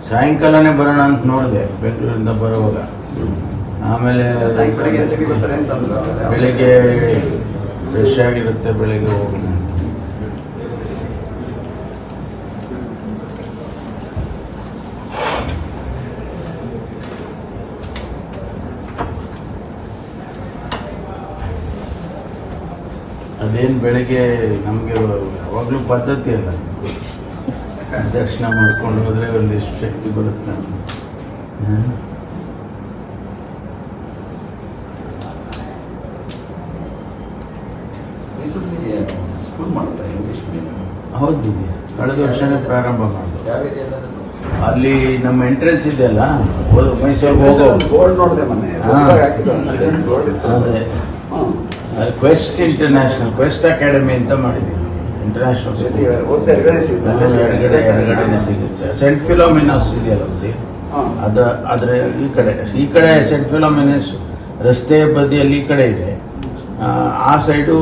ಸಾಯಂಕಾಲನೇ ಬರೋಣ ಅಂತ ನೋಡಿದೆ ಬೆಂಗಳೂರಿಂದ ಬರುವಾಗ. ಆಮೇಲೆ ಬೆಳಿಗ್ಗೆ ಫ್ರೆಶ್ ಆಗಿರುತ್ತೆ, ಬೆಳಿಗ್ಗೆ ಹೋಗೋಣ. ಅದೇನು ಬೆಳಿಗ್ಗೆ ನಮಗೆ ಯಾವಾಗಲೂ ಪದ್ಧತಿ ಅಲ್ಲ, ದರ್ಶನ ಮಾಡ್ಕೊಂಡು ಹೋದ್ರೆ ಒಂದಿಷ್ಟು ಶಕ್ತಿ ಬರುತ್ತೆ. ಹೌದು, ಕಳೆದ ವರ್ಷನೇ ಪ್ರಾರಂಭ ಮಾಡಿದ್ರು. ಅಲ್ಲಿ ನಮ್ಮ ಎಂಟ್ರೆನ್ಸ್ ಇದೆಯಲ್ಲ, ಮೈಸೂರಿಗೆ ಹೋಗೋ ಅದೇ ಕ್ವೆಸ್ಟ್ ಇಂಟರ್ನ್ಯಾಷನಲ್ ಕ್ವೆಸ್ಟ್ ಅಕಾಡೆಮಿ ಅಂತ ಮಾಡಿದ್ದೀವಿ. ಇಂಟರ್ನ್ಯಾಷನಲ್ ಎರಗಡೆನೆ ಸಿಗುತ್ತೆ. ಸೆಂಟ್ ಫಿಲೋಮಿನಾಸ್ ಇದೆಯಲ್ಲ ಅಲ್ಲಿ, ಅದ್ರ ಈ ಕಡೆ ಸೆಂಟ್ ಫಿಲೋಮಿನಾಸ್ ರಸ್ತೆ ಬದಿಯಲ್ಲಿ ಈ ಕಡೆ ಇದೆ, ಆ ಸೈಡು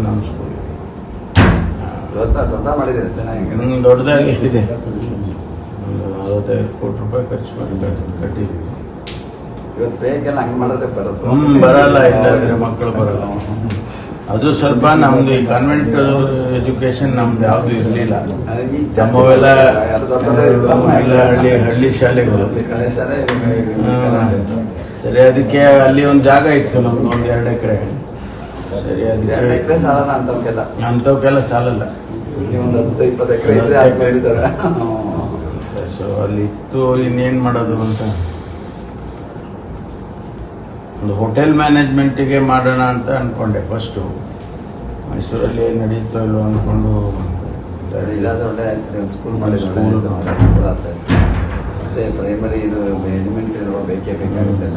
ನಮ್ಮ ಸ್ಕೂಲ್ ದೊಡ್ಡದಾಗಿ ಇದೆ. 55 ಕೋಟಿ ರೂಪಾಯಿ ಖರ್ಚು ಮಾಡಿ ಕಟ್ಟಿದ್ದೀವಿ. ಬರಲ್ಲ, ಇಲ್ಲಾಂದ್ರೆ ಮಕ್ಕಳು ಬರಲ್ಲ. ಅದು ಸ್ವಲ್ಪ ನಮ್ದು ಈ ಕಾನ್ವೆಂಟ್ ಎಜುಕೇಶನ್ ನಮ್ದು ಯಾವ್ದು ಇರಲಿಲ್ಲ. ನಮ್ಮವೆಲ್ಲ ಹಳ್ಳಿ ಶಾಲೆಗಳು. ಸರಿ, ಅದಕ್ಕೆ ಅಲ್ಲಿ ಒಂದು ಜಾಗ ಇತ್ತು ನಮ್ದು, ಒಂದು 2 ಎಕರೆ. ಸರಿ, ಅದಕ್ಕೆ ಸಾಲಲ್ಲ, ಅಂಥವಕ್ಕೆಲ್ಲ ಸಾಲಲ್ಲ. ಒಂದು 10-20 ಎಕರೆ. ಸೊ ಅಲ್ಲಿ ಇತ್ತು, ಇನ್ನೇನು ಮಾಡೋದು ಅಂತ ಒಂದು ಹೋಟೆಲ್ ಮ್ಯಾನೇಜ್ಮೆಂಟಿಗೆ ಮಾಡೋಣ ಅಂತ ಅಂದ್ಕೊಂಡೆ ಫಸ್ಟು. ಮೈಸೂರಲ್ಲಿ ನಡೀತೋ ಇಲ್ಲೋ ಅಂದ್ಕೊಂಡು ಒಳ್ಳೆ ಸ್ಕೂಲ್ ಮತ್ತೆ ಪ್ರೈಮರಿ ಇದು ಮ್ಯಾನೇಜ್ಮೆಂಟ್ ಬೇಕೇ ಬೇಕಾಗುತ್ತೆ.